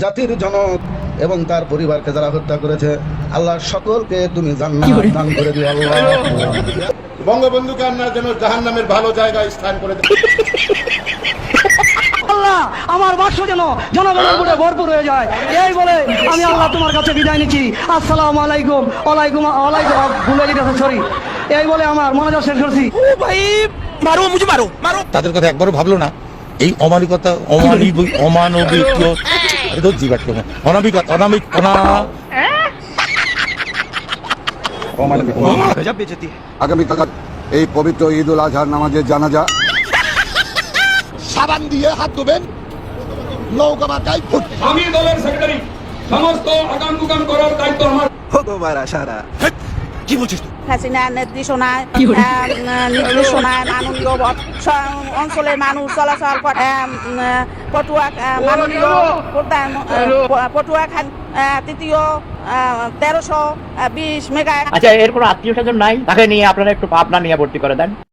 জাতির জনক এবং তার পরিবারকে যারা হত্যা করেছে, আল্লাহ সকলকে তুমি জান্নাত দান করে দিও আল্লাহ। বঙ্গবন্ধুকে আল্লাহ যেন জাহান্নামের ভালো জায়গায় স্থান করে দেয়। আল্লাহ আমার বাক্স যেন জনগণের উপরে ভরপুর হয়ে যায়, এই বলে আমি আল্লাহ তোমার কাছে বিদায় নিচ্ছি। আসসালামু আলাইকুম। ওয়ালাইকুম ওয়ালাইকুম ভুলে গেছে, সরি। এই বলে আমার মনোযোগ শেষ করছি। তাদের কথা একবারও ভাবলো না। এই অমানবিকতা, আগামীকাল এই পবিত্র ঈদ উল আজহার নামাজের জানাজা সাবান দিয়ে হাত ধুবেন, নৌকা মাথায় আমি দলের সেক্রেটারি, সমস্ত আগাম গুগাম করার দায়িত্ব আমার। কি বলছিস? হাসিনার নির্দেশনায় মাননীয় অঞ্চলের মানুষ চলাচল করে। পটুয়া মাননীয় পটুয়াখালী তৃতীয় 1320 মেগা। আচ্ছা, এর কোনো আত্মীয় স্বজন নাই? তাকে নিয়ে আপনারা একটু পাবনা নিয়ে ভর্তি করে দেন।